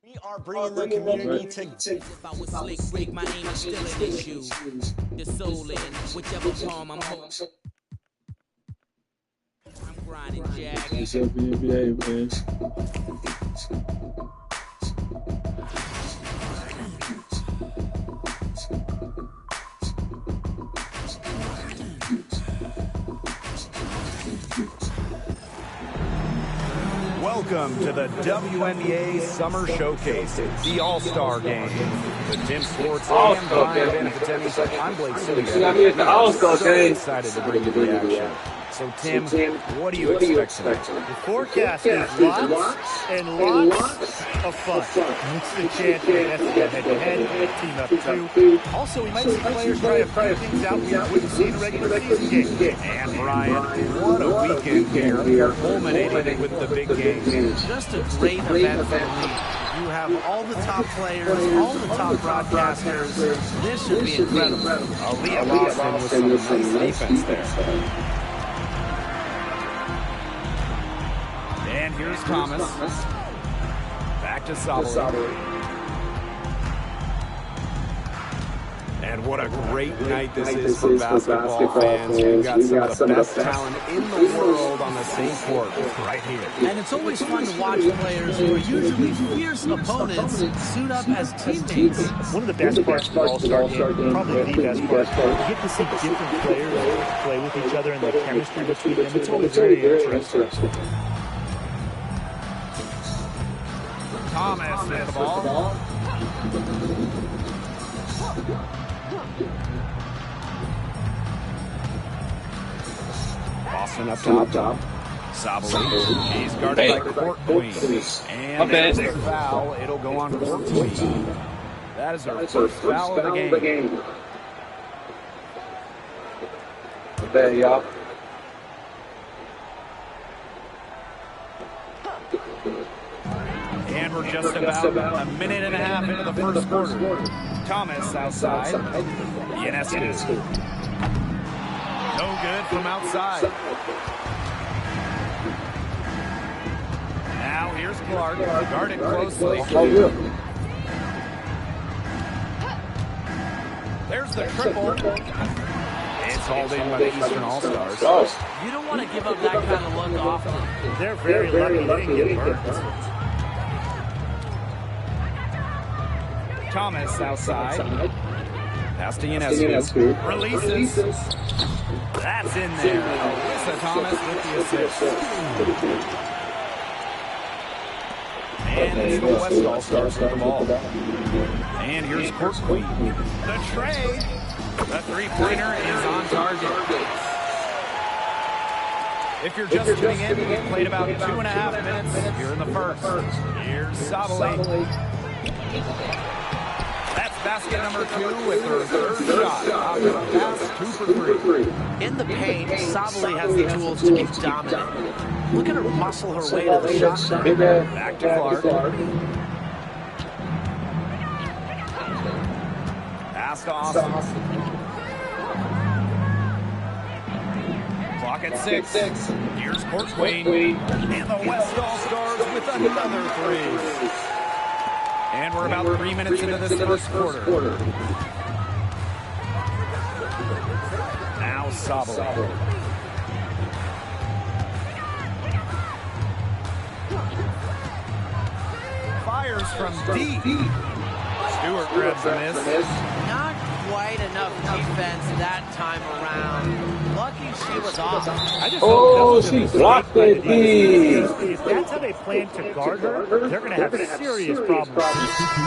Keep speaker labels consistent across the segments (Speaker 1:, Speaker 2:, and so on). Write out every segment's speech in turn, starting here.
Speaker 1: We are bringing the community together.
Speaker 2: If I was slick Rick, my name is still an issue. The soul in whichever palm I'm holding. I'm grinding, Jack.
Speaker 3: It's up in the NBA, man.
Speaker 4: Welcome to the WNBA Summer Showcase, the All-Star Game. The Tim Sports and Brian Benefitemi. I'm Blake Sillinger.
Speaker 3: It's the All-Star Game.
Speaker 4: Excited to bring you the action. So, Tim, what do you expect tonight?
Speaker 5: The forecast is lots and lots of fun. It's the chance for us to get head-to-head, team up two. Also, we might see players try a few things out we wouldn't see in a regular season game.
Speaker 4: And, Brian, what a weekend here, culminating with the big game.
Speaker 1: Just a great event for the league. You have all the top players, all the top broadcasters. This should be incredible.
Speaker 4: Aaliyah Boston with some nice defense there. And here's Thomas. Back to Sabali. And what a great night this is for basketball fans. We've got some of the best talent in the world on the same court right here.
Speaker 1: And it's always fun to watch players who are usually fierce opponents suit up as teammates.
Speaker 5: One of the best parts of the All-Star game, probably the best part, you get to see different players play with each other and the chemistry between them. It's always very interesting.
Speaker 4: Thomas with the ball. Boston up top. Sabali. She's guarded by Court Queen. And there's a foul. It'll go on Court Queen. That is her first foul of the game.
Speaker 3: There you are.
Speaker 4: And we're just about a minute and a half into the first quarter. Thomas outside. Ionescu. No good from outside. Now here's Clark. Guarded closely. There's the triple. It's hauled in by the Eastern All-Stars.
Speaker 1: You don't want to give up that kind of luck often.
Speaker 5: They're very lucky they didn't get burned.
Speaker 4: Thomas outside. Pass to Ionescu. Releases. That's in there. Alyssa Thomas with the assist. And it's the West All-Stars with the ball. And here's Court Queen. The trade. The three-pointer is on target. If you're just tuning in, we played about 2.5 minutes here in the first. Here's Sabali. That's basket number 2 with her third shot. Pass 2 for 3.
Speaker 1: In the paint, Sabali has the tools to be dominant. Look at her muscle her way to the shot.
Speaker 4: Back to Clark. Pass to Austin. Clock at 6. Here's Court Queen. And the West All-Stars with another 3. And we're about 3 minutes into this first quarter. Now Sabali. Fires from deep. Stewart grabs the miss.
Speaker 1: Not quite enough defense that time around. Lucky she was off.
Speaker 3: She blocked it.
Speaker 5: If that's how they plan to guard her, they're going to have serious problems.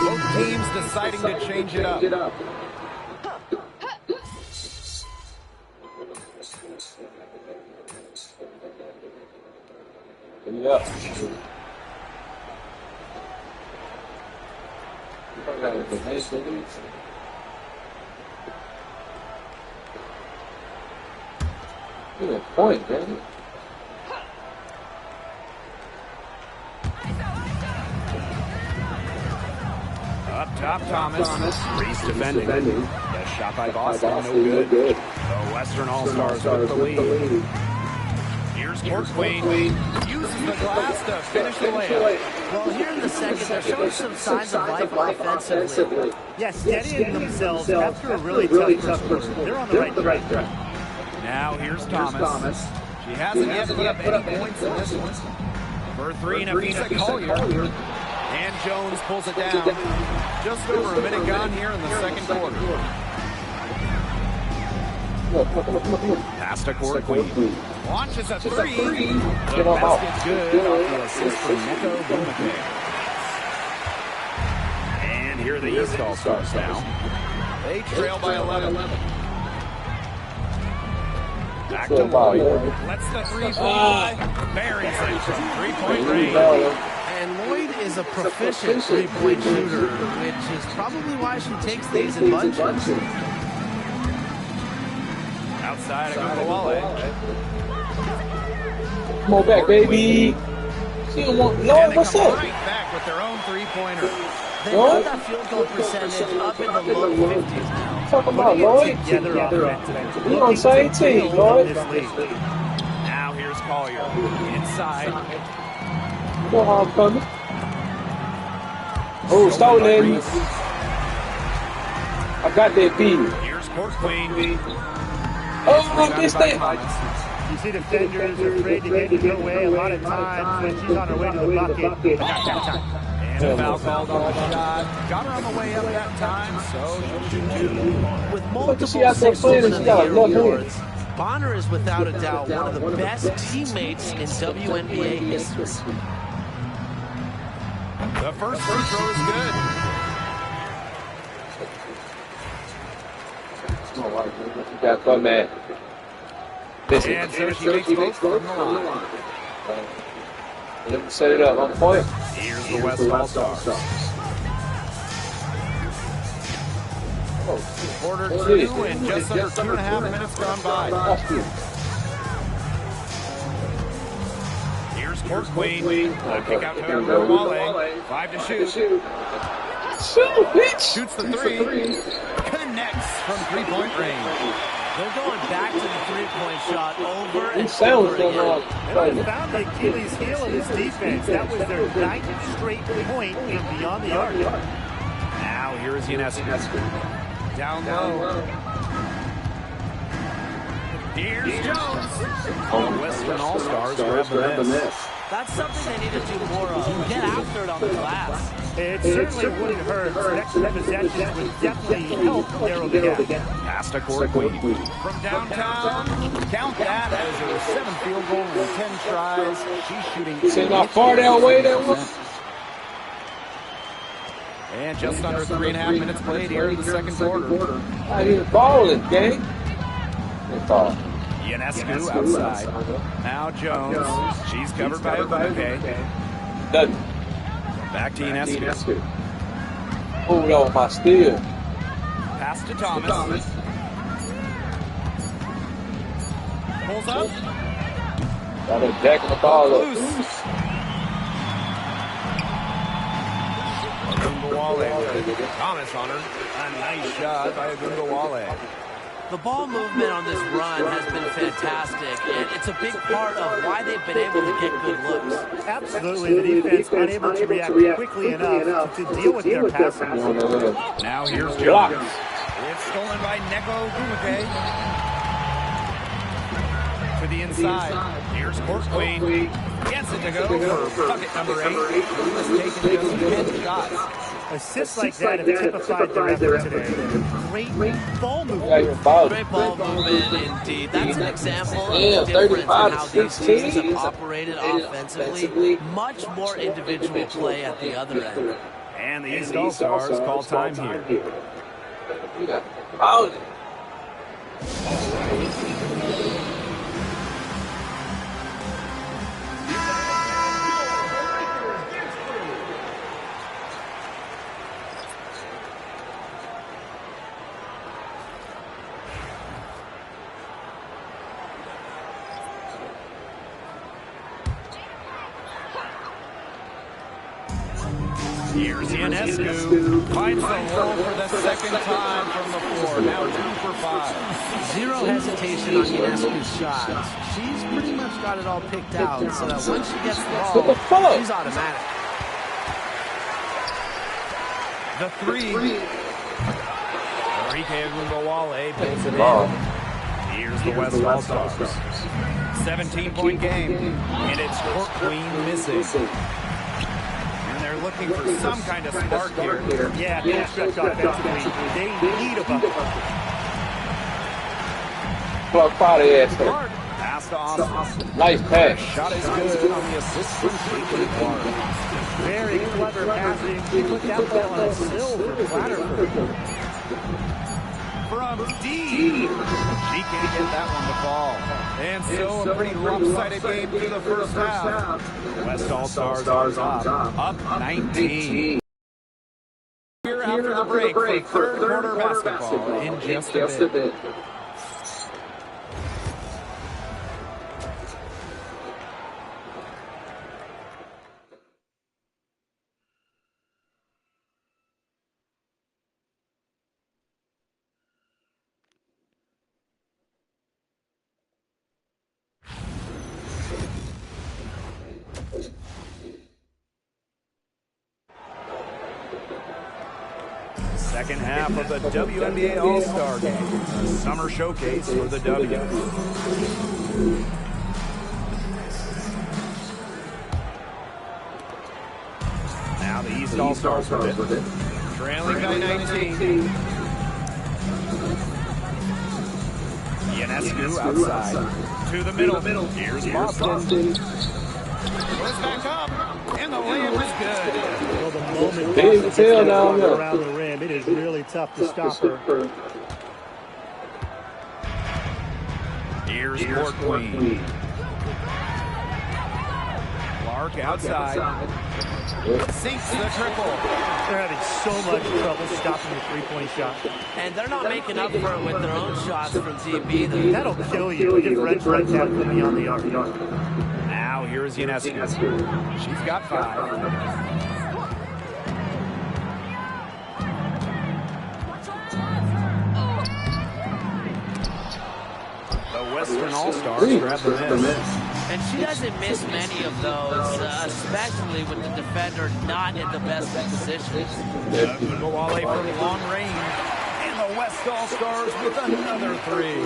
Speaker 4: Both teams deciding to change it up.
Speaker 3: Yeah. Good point, man.
Speaker 4: Up top, Thomas. Reese defending. The shot by Boston, no good. The Western All-Stars with the lead. Here's Court Queen. uses the glass to finish the layup.
Speaker 1: Well, here in the second, they're showing some signs of life offensively.
Speaker 5: Yes, steadying themselves after a really tough first quarter. They're on the right track.
Speaker 4: Now here's Thomas. She hasn't yet put up any points in this one. For three, Napheesa Collier. And Jones pulls it down. Just over a minute gone here in the second quarter. Pass to Court Queen. Launches a three. The basket's good off the assist from Neko Bumake. And here are the East All-Stars now. They trail by 11. Back to Lloyd. Lets the three fly. Buries it from three-point range.
Speaker 1: And Lloyd is a proficient three-point shooter, which is probably why she takes these in bunches.
Speaker 4: Outside of Ogunbowale.
Speaker 3: Come on back, baby. She don't want Lloyd. What's up?
Speaker 4: Right back with their own three-pointer.
Speaker 1: They got that field goal percentage up in the low 50s now.
Speaker 3: Talking about Lloyd. We on the same team, Lloyd.
Speaker 4: Now here's Collier. Inside.
Speaker 3: Come on, coming. Oh, stolen. I got that beat.
Speaker 4: Here's Court Queen.
Speaker 3: Oh, I missed that.
Speaker 5: You see defenders are afraid to get in her way a lot of times when she's on her way to the bucket. Not that time.
Speaker 4: And a foul called on the shot. Got her on the way up that time, so she'll shoot two.
Speaker 1: With multiple
Speaker 3: she out there playing and she got a left
Speaker 1: awards, Bonner is without a doubt one of the best teammates in WNBA history.
Speaker 4: The first free throw is good.
Speaker 3: Got fun, man. Listen.
Speaker 4: And so she makes both from the line.
Speaker 3: Let me set it up on point.
Speaker 4: Here's the West All-Stars. Quarter two and just under 2.5 minutes gone by. Here's Court Queen. Kick out to Ogunbowale. 5 to shoot.
Speaker 3: Shoot, bitch.
Speaker 4: Shoots the three. Connects from three-point range.
Speaker 1: They're going back to the three-point shot over and
Speaker 3: It sounds
Speaker 1: over
Speaker 3: so
Speaker 1: again.
Speaker 3: wrong.
Speaker 5: They found the Achilles heel of this defense. That was their 9th straight point and beyond the arc.
Speaker 4: Now here is Ionescu. Down low. Here's Jones. The Western All-Stars grab the miss.
Speaker 1: That's something they need to do more of. Get after it on the glass.
Speaker 5: It certainly wouldn't hurt. Extra possessions would definitely help narrow the gap.
Speaker 4: Pass to Court Queen. From downtown, count that as her 7th field goal in 10 tries. She's shooting.
Speaker 3: See how far that way that was?
Speaker 4: And just under 3.5 minutes played here in the second quarter.
Speaker 3: I hear balling, gang. They ball.
Speaker 4: Ionescu outside. Now Jones. She's covered by Bumake.
Speaker 3: Done.
Speaker 4: Back to Ionescu.
Speaker 3: Hold on, my steal.
Speaker 4: Pass to Thomas. Pulls up.
Speaker 3: Got a jack in the ball up.
Speaker 4: Loose. Ogunbowale. Thomas on her. A nice shot by Ogunbowale.
Speaker 1: The ball movement on this run has been fantastic, and it's a big part of why they've been able to get good looks.
Speaker 5: Absolutely, the defense unable to react quickly enough to deal with their passing.
Speaker 4: Now here's Jones. It's stolen by Neko Bumake. To the inside. Here's Court Queen. Gets it to go for bucket number 8. He was taking just 10 shots.
Speaker 5: Assists like that have typified their effort today. Great ball movement.
Speaker 1: Great ball movement indeed. That's an example of the difference in how these teams have operated offensively. Much more individual play at the other end.
Speaker 4: And the East All-Stars call time here.
Speaker 3: You got balling.
Speaker 4: Here's Ionescu. Finds the roll for the second time from the floor. Now 2 for 5.
Speaker 1: Zero hesitation on Ionescu's shots. She's pretty much got it all picked out so that once she gets the ball, she's automatic.
Speaker 4: The 3. Enrique Agumbawale pulls it in. Here's the West All-Stars. 17-point game, and it's Court Queen missing. And they're looking for some kind of spark here.
Speaker 5: Yeah, no stretch offensively. They need a bucket.
Speaker 4: Clark, pass to Austin.
Speaker 6: Nice pass.
Speaker 4: Shot is good on the assist from Caitlin Clark.
Speaker 5: Very clever passing. She put that ball on a silver platter for her.
Speaker 4: From D. She can't get that one to fall. And so a pretty lopsided game through the first half. West All-Stars up 19. Here after the break for third quarter basketball in just a bit. Second half of the WNBA All-Star Game, a summer showcase for the W. Now the East All-Stars with it, trailing by 19. Ionescu outside, to the middle. Here's Boston. Goes back up, and the layup is good.
Speaker 5: Well, the moment Boston gets around the rim, it is really tough to stop her.
Speaker 4: Here's Court Queen. Clark outside. Sinks the triple.
Speaker 5: They're having so much trouble stopping the three-point shot.
Speaker 1: And they're not making up for it with their own shots from deep either.
Speaker 5: That'll kill you. Differential right down from beyond the arc.
Speaker 4: Now here's Ionescu. She's got 5. The Western All-Stars grab the miss.
Speaker 1: And she doesn't miss many of those, especially with the defender not in the best of positions.
Speaker 4: Agumbawale from long range. And the West All-Stars with another 3.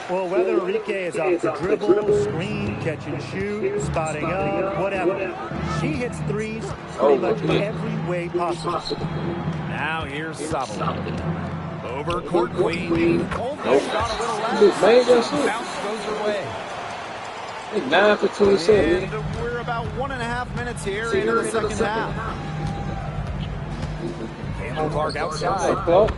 Speaker 5: Well, whether Enrique is off the dribble, screen, catch and shoot, spotting up, whatever, she hits threes pretty much every way possible.
Speaker 4: Now here's Savola. Over Court Queen. Hold the shot a little less. Bounce goes her way.
Speaker 6: 9 for 27.
Speaker 4: And we're about 1.5 minutes here into the second half. Campbell Clark outside. Good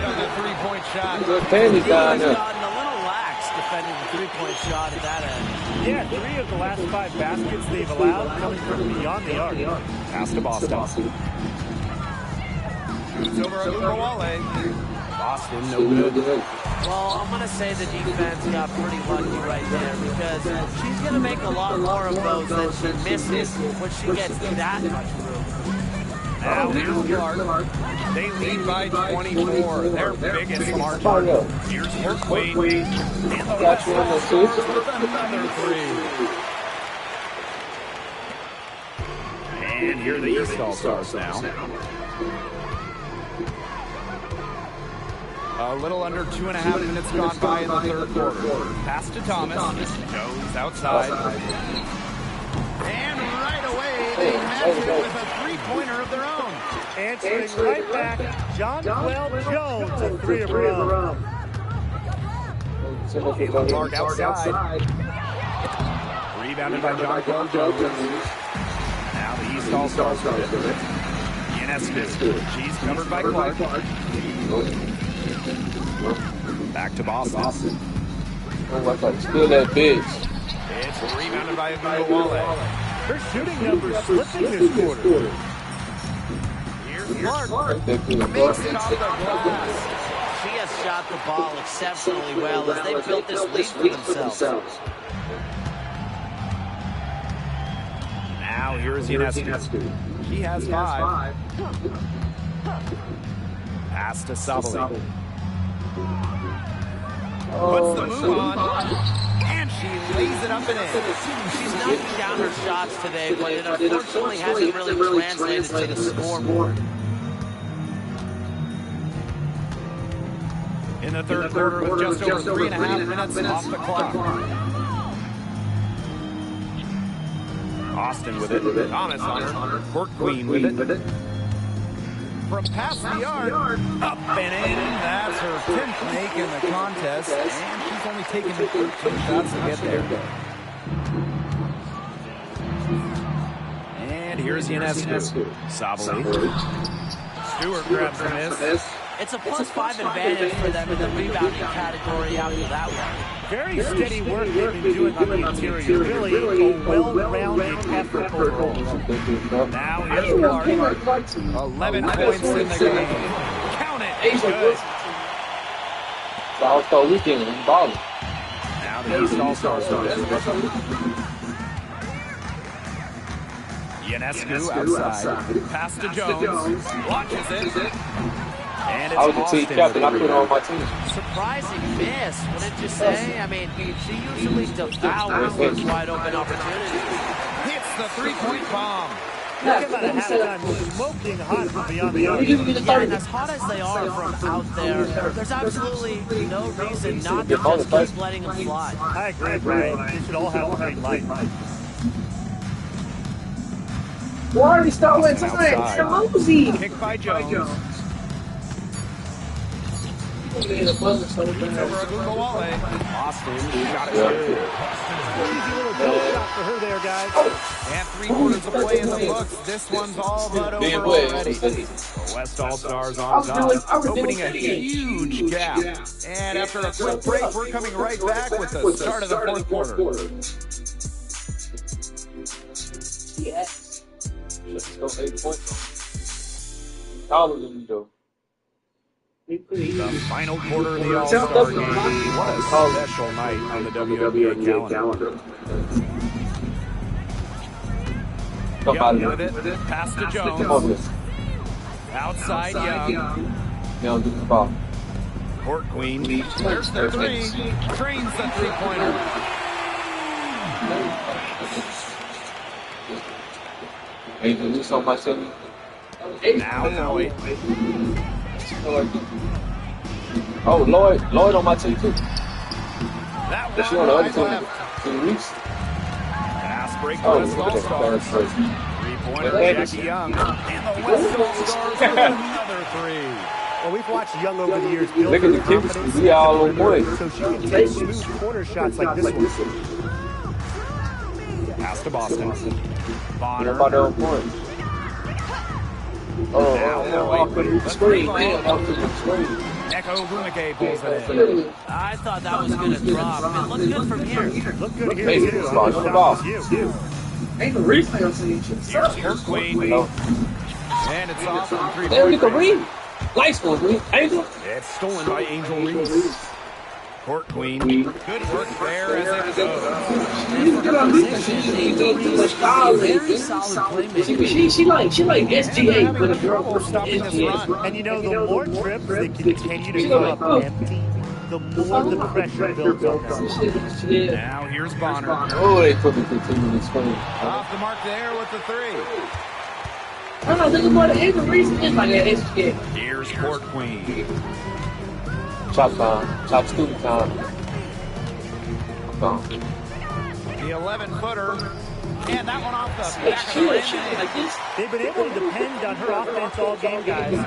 Speaker 4: on the three-point shot.
Speaker 6: Good penny down there.
Speaker 1: Gotten a little lax defending the three-point shot at that end.
Speaker 5: Yeah, 3 of the last 5 baskets they've allowed coming from beyond the arc.
Speaker 4: Pass to Boston. It's over Agumbawale. Boston, no good.
Speaker 1: Well, I'm going to say the defense got pretty lucky right there because she's going to make a lot more of those than she misses when she gets that much room.
Speaker 4: Now here's Clark. They lead by 24, their biggest margin. Here's Court Queen. And the West All-Stars with another 3. And here are the East All-Stars now. A little under 2.5 minutes gone by in the third quarter. Pass to Thomas. Jones outside. And right away, they match it with a three-pointer of their own.
Speaker 5: Answering right back, Jonquel Jones, a 3 of her own.
Speaker 4: Caitlin Clark outside. Rebounded by Jonquel Jones. Now the East All-Stars with it. Ionescu. She's covered by Clark. Back to Boston.
Speaker 6: Steal that bitch.
Speaker 4: It's rebounded by Agumbawale.
Speaker 5: Her shooting numbers slipping this quarter.
Speaker 4: Here's Clark. Makes it off the glass.
Speaker 1: She has shot the ball exceptionally well as they built this lead for themselves.
Speaker 4: Now Now here's Ionescu. He has 5. Pass to Sabali. Puts the move on, and she lays it up and in.
Speaker 1: She's knocking down her shots today, but it unfortunately hasn't really translated to the scoreboard.
Speaker 4: In the third quarter, with just over 3.5 minutes off the clock. Austin with it. Thomas on her. Court Queen with it. From past the yard, up and in. That's her 10th make in the contest, and she's only taken 13 shots to get there. And here's Ionescu. Sabali. Stewart grabs the miss.
Speaker 1: It's a +5 advantage for them in the rebounding category after that one.
Speaker 5: Very steady work they've been doing on the interior. Really a well-rounded effort overall.
Speaker 4: Now here's Clark. 11 points in the game. Count it. Good.
Speaker 6: All-Star weekend, balling.
Speaker 4: Now the East All-Stars. Ionescu outside. Pass to Jones. Launches it. And it's
Speaker 6: I was the team captain. I put it on my team.
Speaker 1: Surprising miss, wouldn't you say? I mean, she usually devours those wide open opportunities.
Speaker 4: Hits the three-point bomb.
Speaker 5: Look at that halftime, smoking hot from beyond the arc.
Speaker 1: Yeah, and as hot as they are from out there, there's absolutely no reason not to just keep letting them fly.
Speaker 5: I agree, Brian. They should all have a green light.
Speaker 6: Why are you starting tonight?
Speaker 4: Kick by Jones. Over Ogunbowale. Austin got it good.
Speaker 5: Easy little jump shot for her there, guys.
Speaker 4: And 3 quarters of play in the books. This one's all but over already. The West All-Stars on top, opening a huge gap. And after a quick break, we're coming right back with the start of the fourth quarter.
Speaker 6: Yes. Just go 8 points. Taller than you, though.
Speaker 4: The final quarter of the All-Star game. What a special night on the WNBA calendar. Young with it. Pass to Jones. Outside Young.
Speaker 6: Young gets the ball.
Speaker 4: Court Queen. There's the three. Trains the three-pointer.
Speaker 6: Angel Reese on my team.
Speaker 4: Now Lloyd.
Speaker 6: Oh, Lloyd on my team too.
Speaker 4: That
Speaker 6: Is she on the other team?
Speaker 4: left.
Speaker 6: Team Reese?
Speaker 4: Pass break
Speaker 6: Oh,
Speaker 4: West All-Stars. Three-pointer Jackie Young. And the West All-Stars with another three.
Speaker 5: Well, we've watched Young over the years build
Speaker 6: Look at
Speaker 5: her
Speaker 6: the kids.
Speaker 5: confidence,
Speaker 6: We all on point.
Speaker 5: so she can take smooth corner shots like this one.
Speaker 4: Pass to Boston. Bonner.
Speaker 6: About their own point. Oh,
Speaker 4: The
Speaker 6: screen.
Speaker 4: three-ball. Echo Bumake pulls it in.
Speaker 1: I thought that was going to drop. It looked good from here.
Speaker 5: Look good here,
Speaker 6: Hey,
Speaker 5: too.
Speaker 6: it's fine.
Speaker 5: I'm
Speaker 6: It's fine.
Speaker 5: shocked you.
Speaker 6: Ain't the reason I see each
Speaker 4: Here's Court Queen. And it's off from
Speaker 6: They don't get the
Speaker 4: three-point.
Speaker 6: ring. Lights for me. Angel.
Speaker 4: It's stolen by Angel Reese. Court Queen. Good work there as it
Speaker 1: Very solid playmaker.
Speaker 6: She like SGA, but a girl
Speaker 4: trouble stopping this run.
Speaker 5: And you know, the more trips they continue to come up empty, the more the pressure builds on them.
Speaker 4: Now here's Bonner.
Speaker 6: Oh, they put the continuing screen.
Speaker 4: Off the mark there with the three.
Speaker 6: I don't know, think about it. Angel Reese is like an SGA.
Speaker 4: Here's Court Queen.
Speaker 6: Chop time. Chop student time.
Speaker 4: The 11-footer. And that one off the back of the rim.
Speaker 6: Like this.
Speaker 5: They've been able to depend on her offense all game, guys.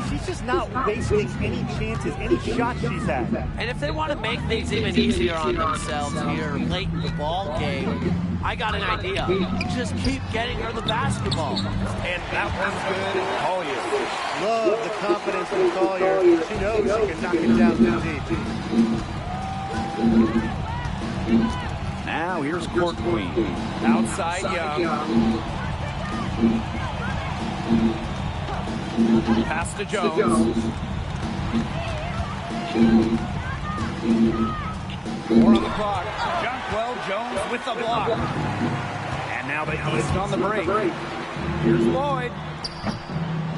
Speaker 5: She's just not wasting any chances, any shots she's had.
Speaker 1: And if they want to make things even easier on themselves here late in the ball game, I got an idea. Just keep getting her the basketball.
Speaker 4: And that one's good. Collier.
Speaker 5: Love the confidence from Collier. She knows she can knock it down from deep.
Speaker 4: Now here's Court Queen. Outside Young. Pass to Jones. 4 on the clock. Jonquel Jones with the block. And Now the East on the break. Here's Lloyd.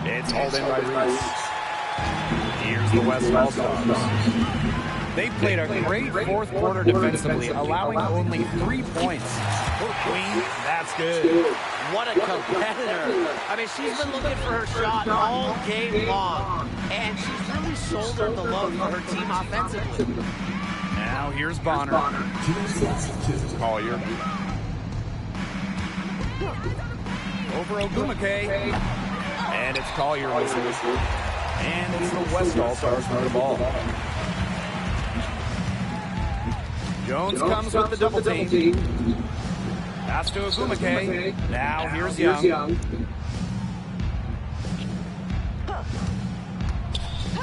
Speaker 4: It's hauled in by Reese. Here's the West All-Stars. They played a great fourth quarter defensively, allowing only 3 points. Queen, that's good.
Speaker 1: What a competitor. I mean, she's been looking for her shot all game long, and she's really shouldered the load for her team offensively.
Speaker 4: Now here's Bonner. Collier. Over Ogumake. And it's Collier. And it's the West All-Stars with the ball. Jones comes with the double team. Pass to Ogumake. Now here's Young.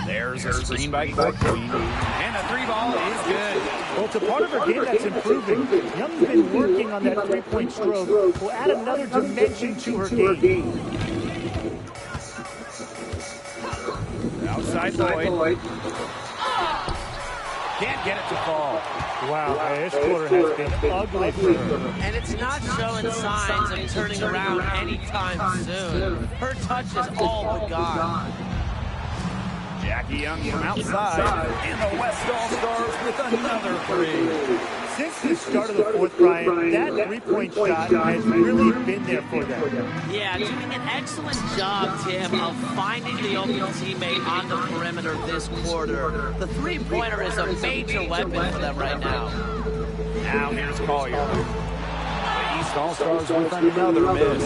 Speaker 4: There's a screen by Queen. And a 3-ball is good.
Speaker 5: Well, it's a part of her game that's improving. Young's been working on that three-point stroke. Will add another dimension to her game.
Speaker 4: Outside Lloyd. Can't get it to fall.
Speaker 5: Wow, this quarter has been ugly for her.
Speaker 1: And it's not showing signs of turning around anytime soon. Her touch is all but gone.
Speaker 4: Jackie Young from outside. And the West All-Stars with another three.
Speaker 5: Since the start of the fourth, Brian, that three-point shot has really been there for them.
Speaker 1: Yeah, doing an excellent job, Tim, of finding the open teammate on the perimeter this quarter. The three-pointer is a major weapon for them right now.
Speaker 4: Now here's Collier. The East All-Stars with another miss.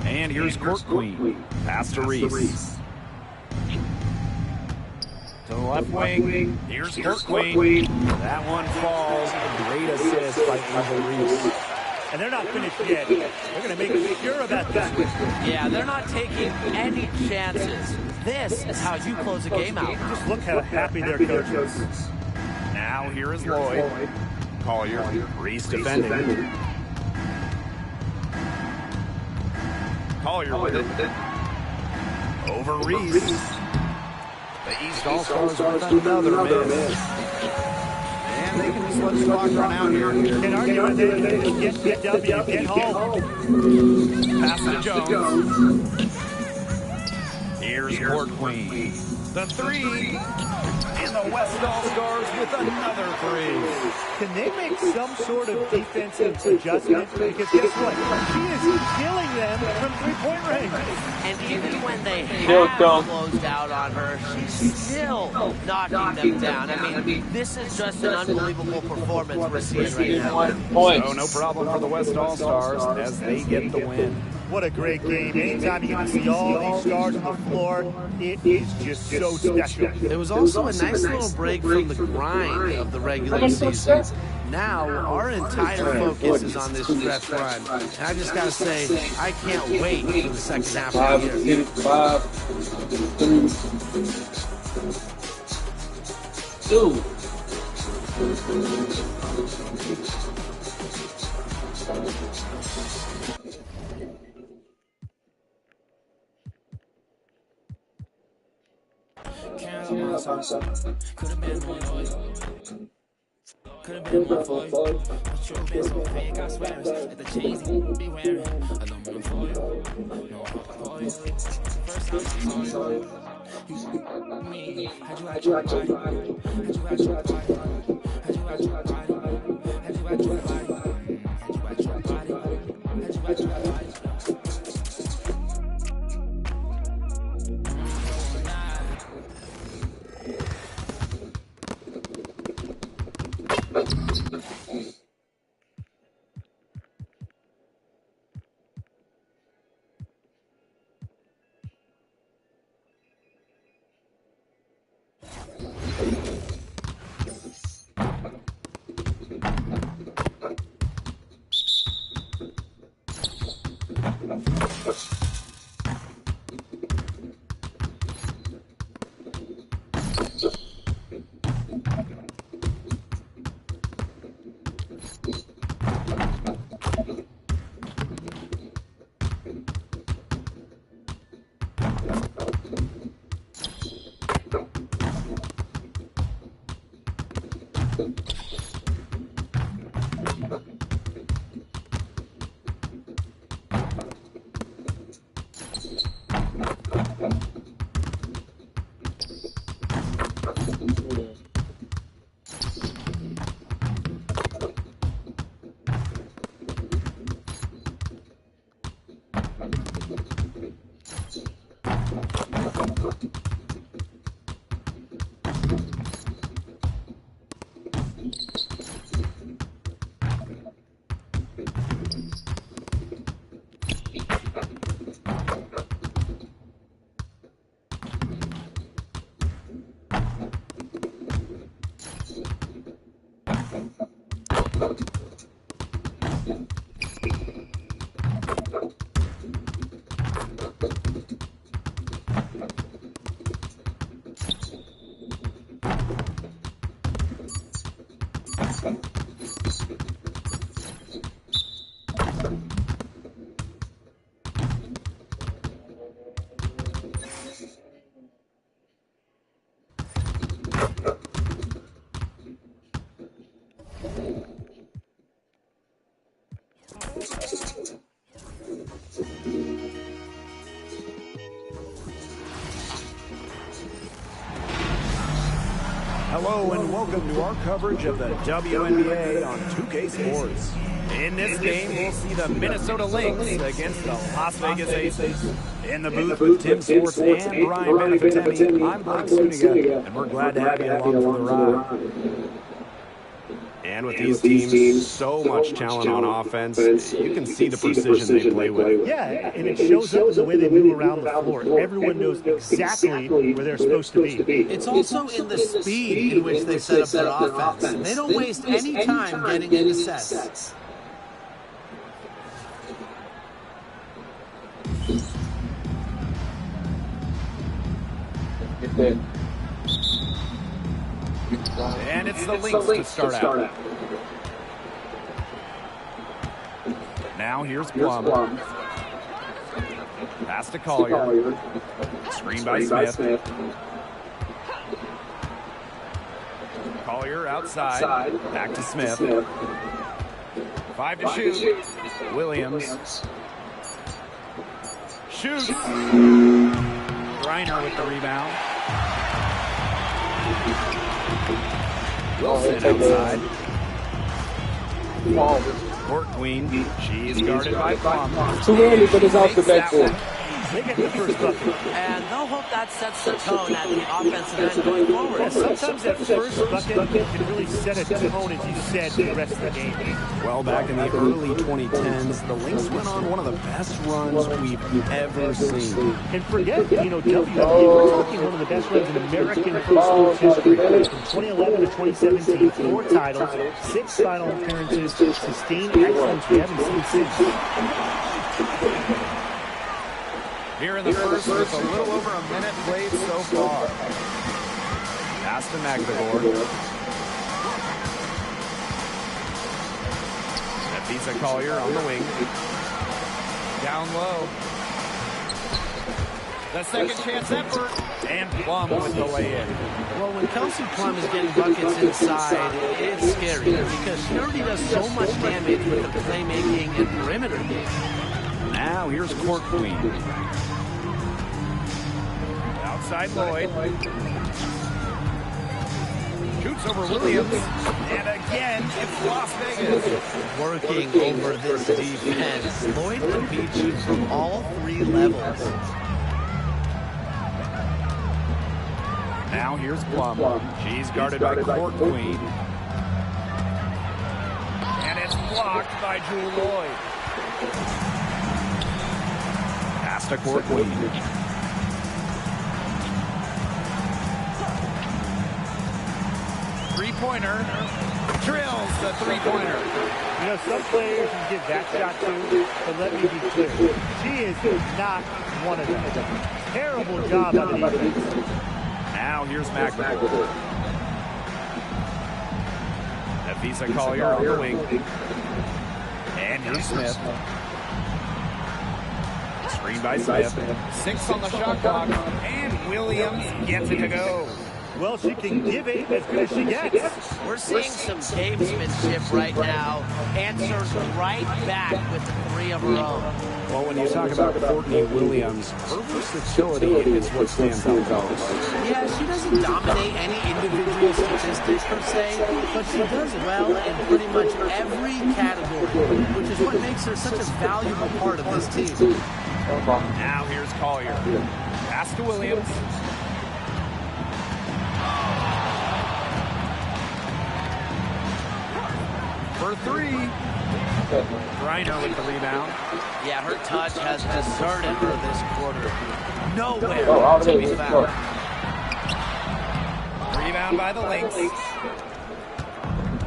Speaker 4: And here's Court Queen. Pass to Reese. To the left wing. Here's Court Queen. That one falls. A great assist by Eva Reese.
Speaker 5: And they're not finished yet. They're going to make sure about this.
Speaker 1: Yeah, they're not taking any chances. This is how you close a game out.
Speaker 5: Just look how happy their coach is.
Speaker 4: Now here is Lloyd. Collier. Reese defending. Collier with it. Over Reese. The East All-Stars with another miss. And they can just let the clock run out here.
Speaker 5: Can't argue with it. Get W, get home.
Speaker 4: Pass to Jones. Here's Court Queen. The three. And the West All-Stars with another three.
Speaker 5: Can they make some sort of defensive adjustment? Because guess what? She is killing them from three-point range.
Speaker 1: And even when they have closed out on her, she's still knocking them down. I mean, this is just an unbelievable performance we're seeing right now.
Speaker 4: So no problem for the West All-Stars as they get the win.
Speaker 5: What a great game. Anytime you can see all these stars on the floor, it is just so special.
Speaker 1: It was also a nice little break from the grind of the regular season. Now, our entire focus is on this stretch run. And I just got to say, I can't wait for the second half of the year.
Speaker 6: 5, 3, 2.
Speaker 2: Could've been more loyal. Could've been more for you. But you've been so fake, I swear. At the chains you be wearing. Aluminum foil. No oil. First time I saw you. You me. Had you at your body. Had you at your body. Had you at your body. Had you at your body. Had you at your body. Had you at your body.
Speaker 4: Hello and welcome to our coverage of the WNBA on 2K Sports. In this game, we'll see the Minnesota Lynx against the Las Vegas Aces. In the booth with Tim Swartz and Brian Benefitemi, I'm Blake Suniga, and we're glad to have you along for the ride. And with these teams, so much talent on offense, you can see the precision they play with.
Speaker 5: Yeah, and it shows up in the way they move around the floor. Everyone knows exactly where they're supposed to be.
Speaker 1: It's also in the speed in which they set up their offense. They don't waste any time getting into sets.
Speaker 4: And it's the Lynx to start out. Now here's Plum. Pass to Collier. Screen by Smith. Collier outside. Back to Smith. 5 to shoot. Williams. Shoot. Reiner with the rebound. Wilson outside. Court Queen. She's guarded by Plum.
Speaker 6: Too early, but it's off the backboard.
Speaker 5: They get the first bucket.
Speaker 1: And they'll hope that sets the tone at the offensive end going forward.
Speaker 5: And sometimes that first bucket can really set a tone, as you said, for the rest of the game.
Speaker 4: Well, back in the early 2010s, the Lynx went on one of the best runs we've ever seen.
Speaker 5: And forget, WNBA, we're talking one of the best runs in American pro sports history. From 2011 to 2017, 4 titles, 6 final appearances, sustained excellence we haven't seen since.
Speaker 4: Here in the first, with a little over a minute played so far. Pass to McNamara. Nafisa Collier on the wing. Down low. The second chance effort. And Plum with the lay-in.
Speaker 1: Well, when Kelsey Plum is getting buckets inside, it's scary because she already does so much damage with the playmaking and perimeter game.
Speaker 4: Now here's Court Queen. Outside Lloyd. Shoots over Williams. And again, it's Las Vegas.
Speaker 1: Working over this defense. Lloyd can beat you from all 3 levels.
Speaker 4: Now here's Plum. She's guarded by Court Queen. And it's blocked by Jewel Lloyd. Pass to Court Queen. Three-pointer. Drills the three-pointer.
Speaker 5: Some players you give that shot to, but let me be clear. She is not one of them. Terrible job on the defense.
Speaker 4: Now here's McNamara. Nafisa Collier on the wing. And here's Smith. Screen by Smith. 6 on the shot clock. And Williams gets it to go.
Speaker 5: well, she can give it as good as she gets.
Speaker 1: We're seeing some gamesmanship right now. Answers right back with the three of her own.
Speaker 4: Well, when you talk about Courtney Williams, her versatility is what stands out most.
Speaker 1: Yeah, she doesn't dominate any individual statistics per se, but she does well in pretty much every category, which is what makes her such a valuable part of this team.
Speaker 4: Now here's Collier. Pass to Williams. For three. Reiner with the rebound.
Speaker 1: Yeah, her touch has deserted her this quarter. Nowhere to be found.
Speaker 4: Rebound by the Lynx.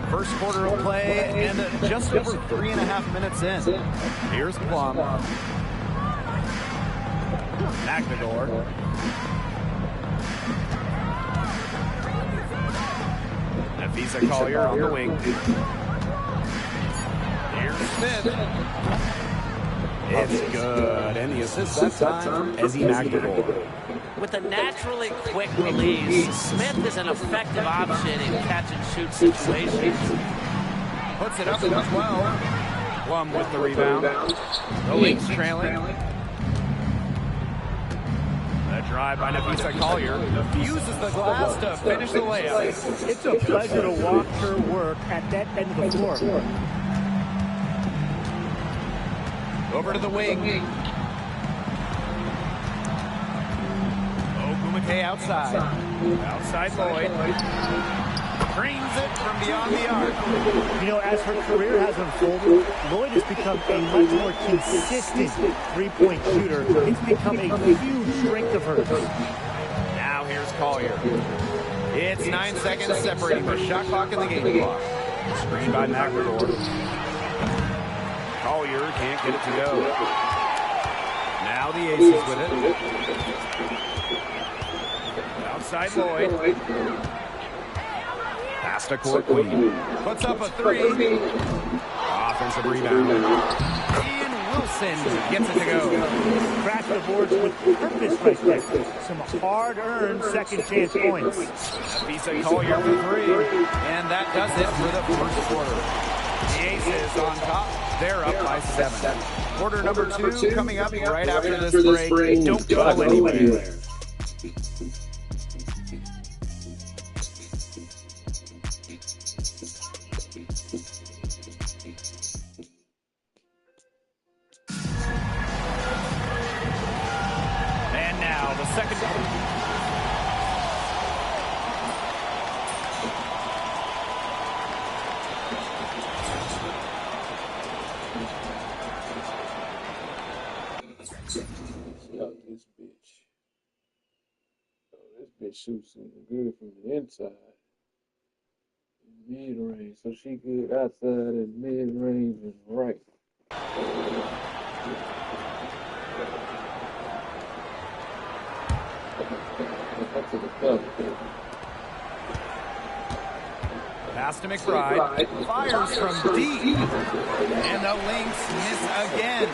Speaker 4: First quarter of play and just over 3.5 minutes in. Here's Plum. McNador. Nafisa Collier on the wing. Here's Smith. It's good. And the assist that time, Ezzy McNador.
Speaker 1: With a naturally quick release, Smith is an effective option in catch-and-shoot situations.
Speaker 4: Puts it up to 12. Plum with the rebound. The Lynx trailing. The drive by Nafisa Collier. Uses the glass to finish the layup.
Speaker 5: It's a pleasure to watch her work at that end of the floor.
Speaker 4: Over to the wing. Ogumake outside. Outside Lloyd. Screens it from beyond the arc.
Speaker 5: You know, as her career has unfolded, Lloyd has become a much more consistent three-point shooter. It's become a huge strength of hers.
Speaker 4: Now here's Collier. It's 9 seconds separating the shot clock and the game clock. Screen by McNador. Collier can't get it to go. Now the Aces with it. Outside Lloyd. Pass to Court Queen. Puts up a three. Offensive rebound. Ian Wilson gets it to go.
Speaker 5: Crash the boards with purpose right there. Some hard-earned second-chance points.
Speaker 4: Nafisa Collier for three. And that does it for the first quarter. The Aces on top. They're up by 7. Quarter number 2 coming up right after this break. Don't go anywhere. And now the second quarter.
Speaker 6: This bitch shoots good from the inside. Mid-range, so she good outside and mid-range and right.
Speaker 4: Pass to McBride. Fires from deep. And the Lynx miss again.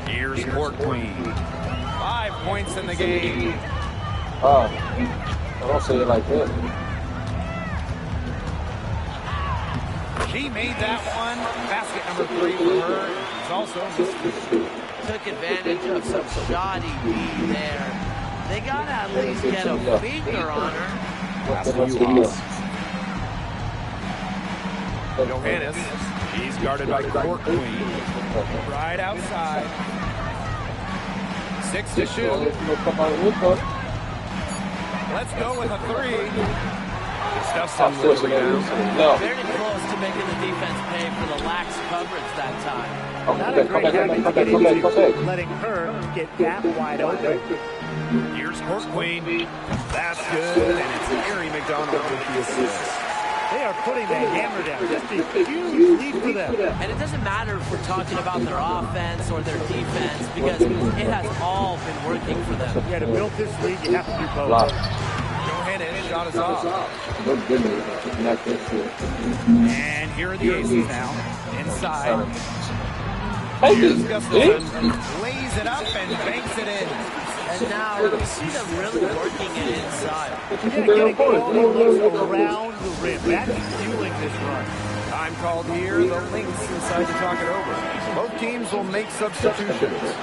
Speaker 4: Here's Court Queen. 5 points in the game.
Speaker 6: I don't say it like that.
Speaker 4: She made that one. Basket number 3 for her. She's also
Speaker 1: Took advantage of some shoddy D there. They got to at least get a finger on her.
Speaker 4: Pass to Ulas. Johannes. She's guarded by Court Queen. Right outside. 6 to shoot. Let's go with a 3. Gustafson with the rebound.
Speaker 1: Very close to making the defense pay for the lax coverage that time.
Speaker 5: Not a great habit to get into, letting her get that wide open.
Speaker 4: Here's Court Queen. That's good, and it's Erie McDonald with the assist.
Speaker 5: They are putting the hammer down. Just a huge lead for them.
Speaker 1: And it doesn't matter if we're talking about their offense or their defense because it has all been working for them.
Speaker 5: Yeah, to build this lead, you have to do both.
Speaker 4: Johannes shot us off. And here are the Aces now. Inside. Here's Gustafson. Lays it up and banks it in.
Speaker 1: And now you see them really working it inside.
Speaker 5: Yeah, getting quality looks around the rim. That's fueling this run.
Speaker 4: Time called here. The Lynx decide to talk it over. Both teams will make substitutions.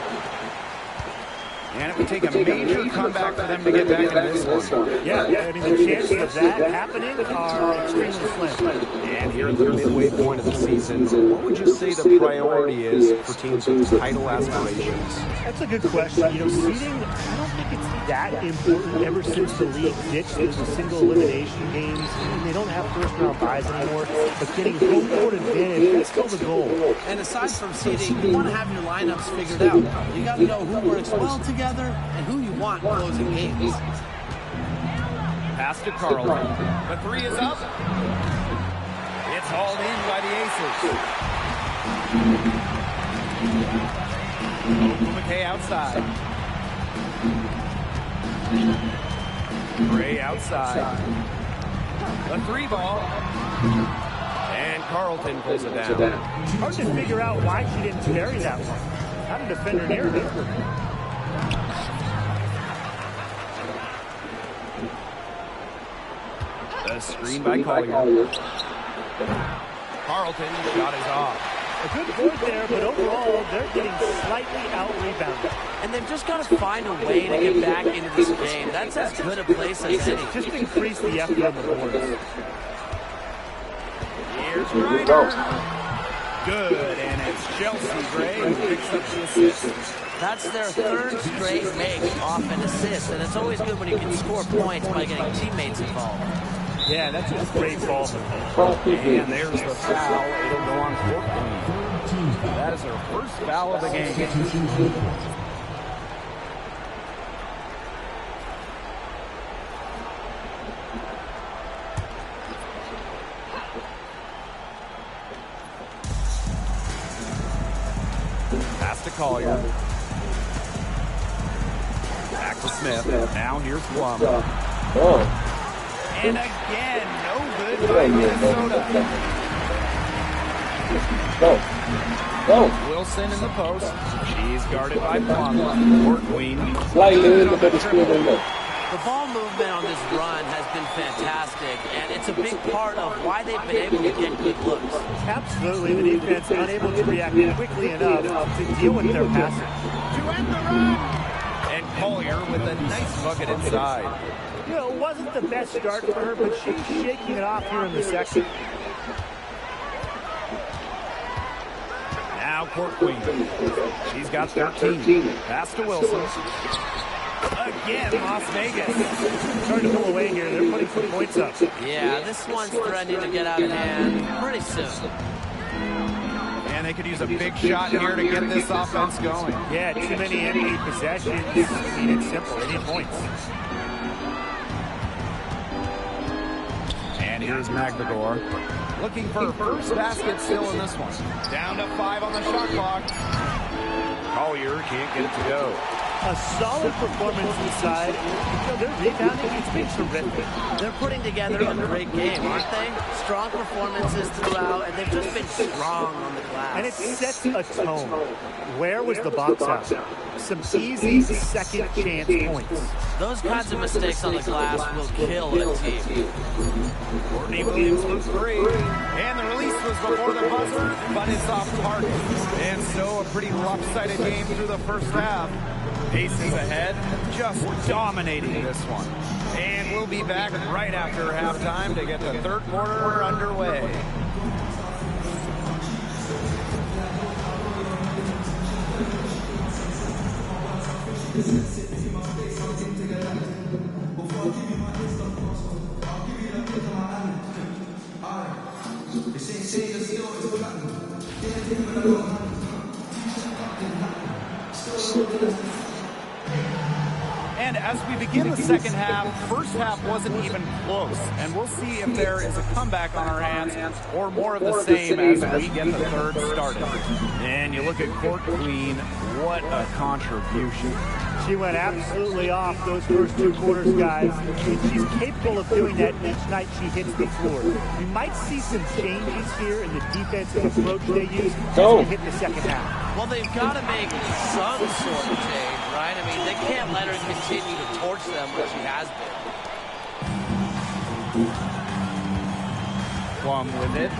Speaker 4: And it would take a major comeback for them to get back in this one.
Speaker 5: Yeah, I mean, the chances of that happening are extremely slim.
Speaker 4: And here at the midway point of the season, what would you say the priority is for teams with title aspirations?
Speaker 5: That's a good question. You know, seeding, I don't think it's that important ever since the league ditched the single elimination games. I mean, they don't have first-round buys anymore, but getting home court advantage, that's still the goal.
Speaker 1: And aside from seeding, you want to have your lineups figured out. You got to know who works well together and who you want closing games.
Speaker 4: Pass to Carlton. The three is up. It's hauled in by the Aces. McKay outside. Gray outside. The three ball. And Carlton pulls it down.
Speaker 5: Hard to figure out why she didn't carry that one. Not a defender near her.
Speaker 4: The screen by Collier. Carlton shot is off.
Speaker 5: A good point there, but overall, they're getting slightly out-rebounded.
Speaker 1: And they've just got to find a way to get back into this game. That's as good a place as any.
Speaker 5: Just increase the effort on the boards.
Speaker 4: Here's Ryder. Good, and it's Chelsea Gray who picks up the assist.
Speaker 1: That's their third straight make off an assist, and it's always good when you can score points by getting teammates involved.
Speaker 5: Yeah, that's a great ball.
Speaker 4: And there's the foul. It'll go on Courtney. That is her first foul of the game. Pass to Collier. Back to Smith. Now here's Plum. And again, no good by Minnesota. Wilson in the post. She's guarded by Plum. Court Queen.
Speaker 1: The ball movement on this run has been fantastic, and it's a big part of why they've been able to get good looks.
Speaker 5: Absolutely, the defense unable to react quickly enough to deal with their passing.
Speaker 4: To end the run. And Collier with a nice bucket inside.
Speaker 5: You know, it wasn't the best start for her, but she's shaking it off here in the second.
Speaker 4: Now Court Queen. She's got 13. Pass to Wilson. Again, Las Vegas.
Speaker 5: Starting to pull away here. They're putting some points up.
Speaker 1: Yeah, this one's threatening to get out of hand pretty soon.
Speaker 4: And they could use a big shot here to get this offense going.
Speaker 5: Yeah, too many empty possessions. I mean, it's simple. They need points.
Speaker 4: And here's Magdagor. Looking for her first basket still in this one. Down to 5 on the shot clock. Collier can't get it to go.
Speaker 5: A solid performance inside. You know, their rebounding, it's been terrific.
Speaker 1: They're putting together a great game, aren't they? Strong performances throughout, and they've just been strong on the glass.
Speaker 5: And it sets a tone. Where was the box out? Some easy second chance points.
Speaker 1: Those kinds of mistakes on the glass will kill a team.
Speaker 4: Courtney Williams looks great. And the release was before the buzzer, but it's off target. And so a pretty lopsided game through the first half. Aces ahead, just dominating this one. And we'll be back right after halftime to get the third quarter underway. And as we begin the second half, first half wasn't even close. And we'll see if there is a comeback on our hands or more of the same as we get the third started. And you look at Court Queen, what a contribution.
Speaker 5: She went absolutely off those first 2 quarters, guys. She's capable of doing that each night she hits the floor. We might see some changes here in the defensive approach they use as we hit the second half.
Speaker 1: Well, they've got to make some sort of change. right? I mean, they can't let her continue to torch them like she has been.
Speaker 4: Plum with it.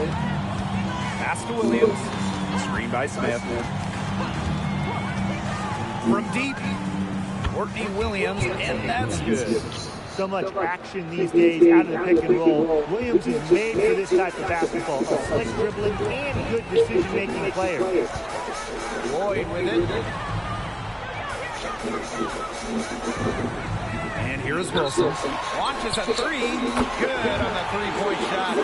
Speaker 4: Pass to Williams. Screen by Smith. From deep, Courtney Williams, and that's good.
Speaker 5: So much action these days out of the pick and roll. Williams is made for this type of basketball. A slick dribbling and good decision-making player.
Speaker 4: Lloyd with it. And here's Wilson. Launches a three. Good on the three-point shot.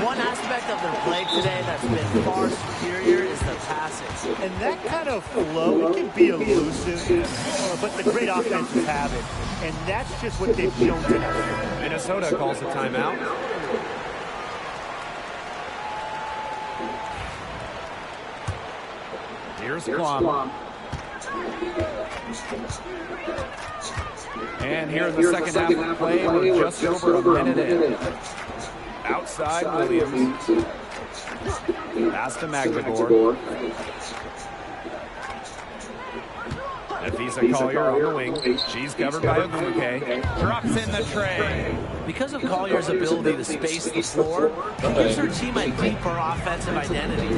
Speaker 1: One aspect of their play today that's been far superior is the passing.
Speaker 5: And that kind of flow, it can be elusive, but the great offenses have it. And that's just what they've shown tonight.
Speaker 4: Minnesota calls a timeout. Here's Plum. And here in the second half of the play, we're just over a minute in. Outside Williams. Pass to Magdegor. Nafisa Collier on the wing. She's covered by Ogwumike. Drops in the tray.
Speaker 1: Because of Collier's ability to space the floor, it gives her team a deeper offensive identity.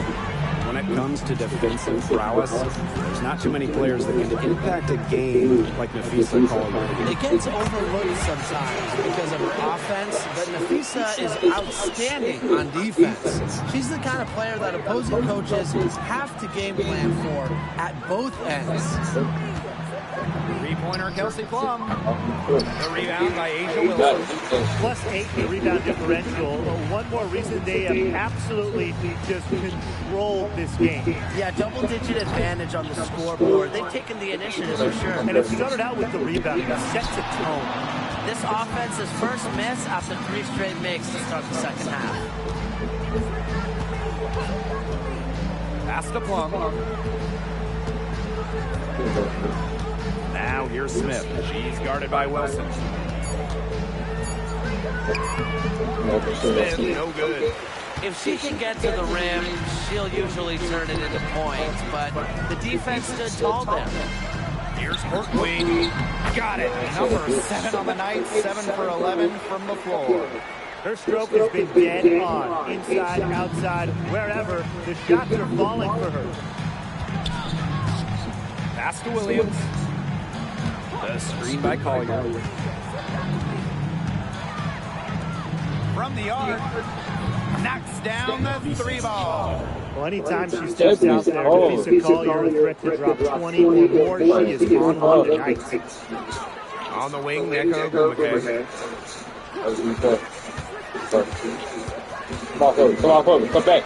Speaker 4: When it comes to defensive prowess, there's not too many players that can impact a game like Nafisa Collier.
Speaker 1: It gets overlooked sometimes because of her offense, but Nafisa is outstanding on defense. She's the kind of player that opposing coaches have to game plan for at both ends.
Speaker 4: Three-pointer, Kelsey Plum. The rebound by Asia Wilson.
Speaker 5: +8 in the rebound differential. One more reason they have absolutely just controlled this game.
Speaker 1: Yeah, double-digit advantage on the scoreboard. They've taken the initiative for sure.
Speaker 5: And it started out with the rebound. It sets a tone.
Speaker 1: This offense's first miss after 3 straight makes to start the second half.
Speaker 4: Pass to Plum. Now here's Smith. She's guarded by Wilson. Smith, no good.
Speaker 1: If she can get to the rim, she'll usually turn it into points, but the defense stood tall there.
Speaker 4: Here's Courtney. Got it. Number 7 on the night, 7 for 11 from the floor.
Speaker 5: Her stroke has been dead on. Inside, outside, wherever. The shots are falling for her.
Speaker 4: Pass to Williams. The screen by Collier. From the arc. Knocks down the 3 ball.
Speaker 5: Well, anytime she steps out there, Nafisa Collier a threat to drop 20 or more. She is on one tonight.
Speaker 4: On the wing, Neko Ogwumike.
Speaker 6: Come on, forward. Come back.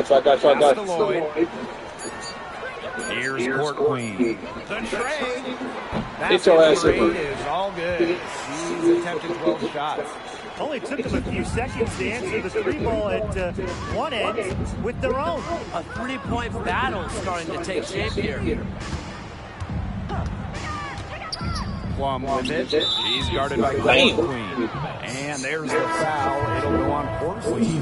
Speaker 6: Try
Speaker 4: Pass to Lloyd. Here's Courtney. The trade.
Speaker 6: Hit your ass
Speaker 4: That
Speaker 6: over.
Speaker 4: is all good. She's attempted 12 shots.
Speaker 5: Only took them a few seconds to answer the 3 ball at one end with their own.
Speaker 1: A 3-point battle starting to take shape here.
Speaker 4: Plum with it. She's guarded by Courtney. And there's the foul. It'll go on Courtney.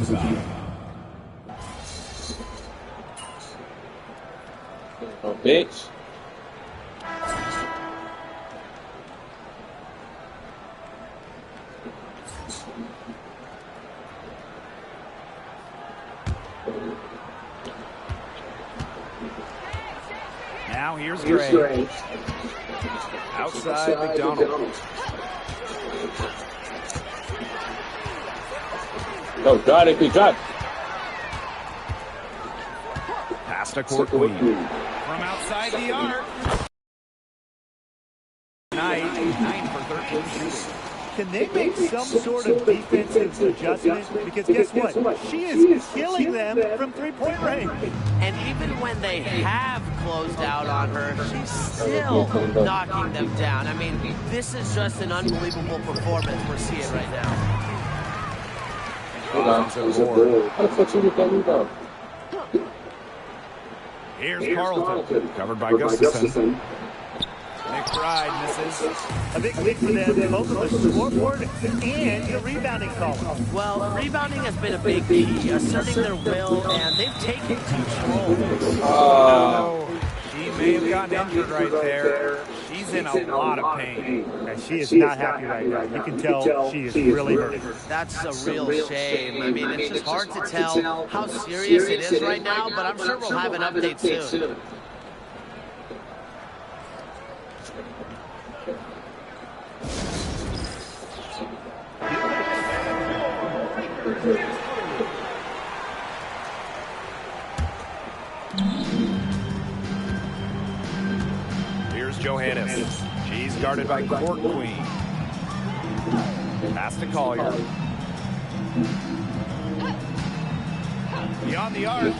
Speaker 6: Oh, bitch.
Speaker 4: Now here's Gray. Outside McDonald.
Speaker 6: No, got it, got it.
Speaker 4: Pass to Courtney. From outside the arc. 9 for 13 shooting.
Speaker 5: Can they make some sort of defensive adjustment? Because guess what? She is killing them from 3-point range.
Speaker 1: And even when they have closed out on her, she's still knocking them down. I mean, this is just an unbelievable performance we're seeing right now.
Speaker 6: How the fuck you get that rebound?
Speaker 4: Here's Carlton. Covered by Gustafson. McBride misses.
Speaker 5: A big week for them, both on the scoreboard and the rebounding column.
Speaker 1: Well, rebounding has been a big key, asserting their will, and they've taken control.
Speaker 4: She may have gotten injured right there. She's in a lot of pain.
Speaker 5: And she is not happy right now. You can tell she is really hurt.
Speaker 1: That's a real shame. I mean, it's just hard to tell how serious it is right now, but I'm sure we'll have an update soon.
Speaker 4: Here's Johannes. She's guarded by Court Queen. Pass to Collier. Beyond the arc.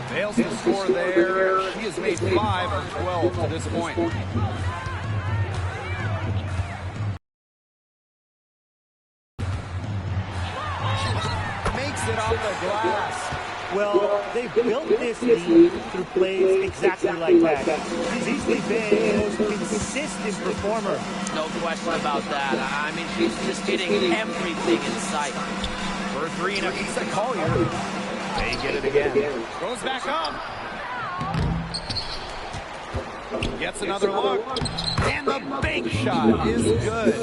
Speaker 4: Fails to score there. She has made 5 of 12 to this point. Makes it off the glass.
Speaker 5: Well, they built this lead through plays exactly like that. She's easily been the most consistent performer.
Speaker 1: No question about that. I mean, she's just hitting everything in sight.
Speaker 4: For 3 and Afisa Collier. They get it again. Goes back up. Gets another look. And the bank shot is good.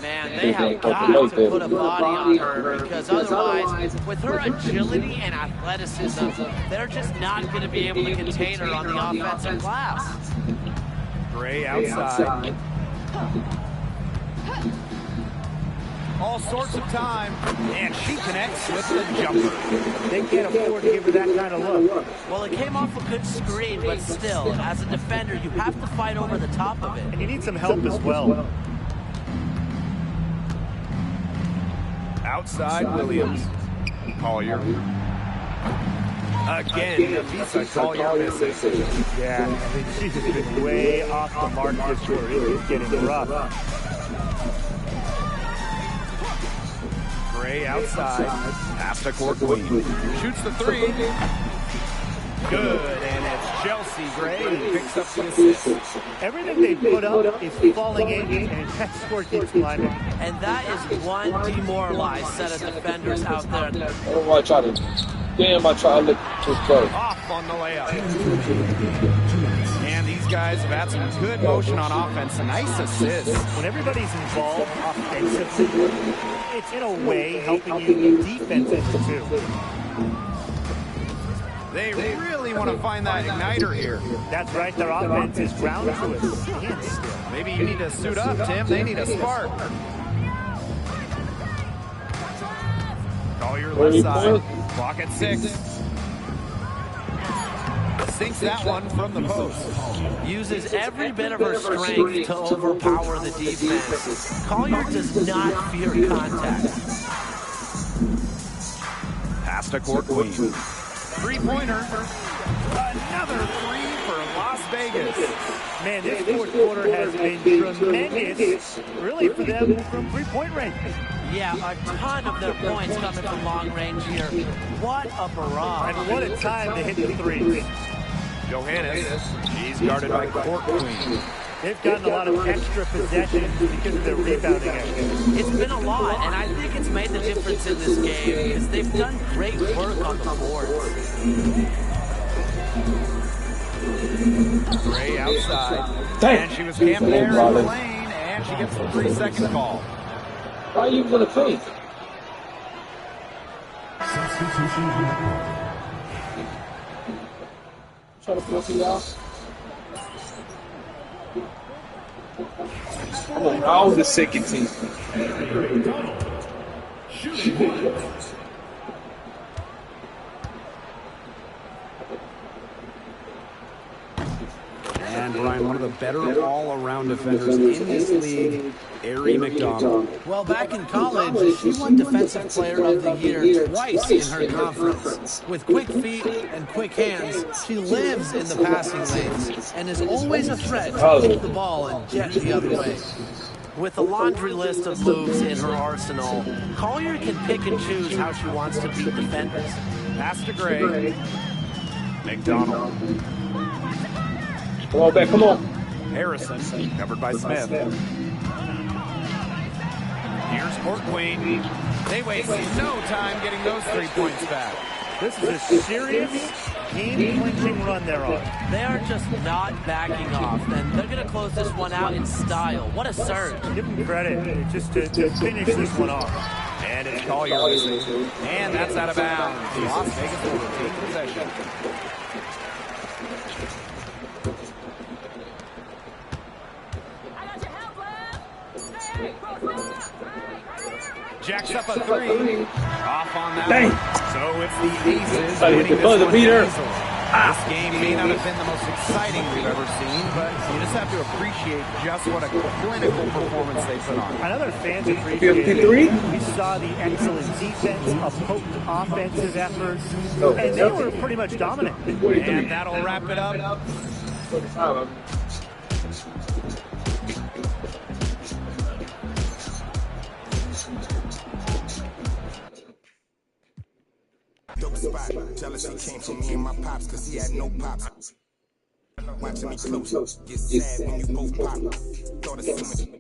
Speaker 1: Man, they have got to put a body on her, because otherwise, with her agility and athleticism, they're just not going to be able to contain her on the offensive glass.
Speaker 4: Gray outside. All sorts of time, and she connects with the jumper.
Speaker 5: They can't afford to give her that kind of look.
Speaker 1: Well, it came off a good screen, but still, as a defender, you have to fight over the top of it.
Speaker 5: And you need some help as well.
Speaker 4: Outside Williams. Collier. Again, Afisa Collier misses.
Speaker 5: Yeah, I mean, she's just been way off the mark this year. It is getting rough.
Speaker 4: Gray outside. Pass to Court Queen. Shoots the 3. Good, and it's Chelsea Gray who picks up the assist.
Speaker 5: Everything they put up is falling in, and that score keeps climbing.
Speaker 1: And that is one demoralized set of defenders out there.
Speaker 6: Oh, I tried to. Damn, I tried to look too close.
Speaker 4: Off on the layup. And these guys have had some good motion on offense. Nice assist.
Speaker 5: When everybody's involved offensively, it's in a way helping you defensively too.
Speaker 4: They really want to find that igniter here.
Speaker 5: That's right, their offense is ground to a standstill.
Speaker 4: Maybe you need to suit up, Tim. They need a spark. Collier left side. Clock at 6. Sinks that one from the post.
Speaker 1: Uses every bit of her strength to overpower the defense. Collier does not fear contact.
Speaker 4: Pass to Court Queen. 3-pointer. Another 3 for Las Vegas.
Speaker 5: Man, this fourth quarter has been tremendous, really, for them from three-point range.
Speaker 1: Yeah, a ton of their points coming from long range here. What a barrage.
Speaker 5: And what a time to hit the threes.
Speaker 4: Johannes, she's guarded by Court Queen.
Speaker 5: They've gotten a lot of extra possessions because of their rebounding effort.
Speaker 1: It's been a lot, and I think it's made the difference in this game because they've done great work on the boards.
Speaker 4: Gray outside. And she was camped there in the lane, and she gets the 3-second call.
Speaker 6: Why are you going to think? Try to pull you out. Come on, now the second team.
Speaker 4: And Brian, one of the better all-around defenders in this league, Aari McDonald.
Speaker 1: Well, back in college, she won Defensive Player of the Year twice in her conference. With quick feet and quick hands, she lives in the passing lanes and is always a threat to kick the ball and jet the other way. With a laundry list of moves in her arsenal, Collier can pick and choose how she wants to beat defenders.
Speaker 4: Pass to Gray. McDonald.
Speaker 6: Come on, back, come on.
Speaker 4: Harrison, covered by Smith. Here's Court Queen. They waste no time getting those 3 points back.
Speaker 5: This is a serious game-clinching run they're on.
Speaker 1: They are just not backing off, and they're going to close this one out in style. What a surge.
Speaker 5: Give them credit just to finish this one off.
Speaker 4: And it's Collier. And that's out of bounds. Las Vegas will retain possession. Jacks up a 3. Off on that one. So it's the Aces winning this one easily. This game may not have been the most exciting we've ever seen, but you just have to appreciate just what a clinical performance they put on.
Speaker 5: Another fans appreciate it. We saw the excellent defense, a potent offensive effort, and they were pretty much dominant.
Speaker 4: And that'll wrap it up.
Speaker 7: Dope spot. Jealousy came from me and my pops, cause he had no pops. Watching me close, get sad when you both pop. Thought assuming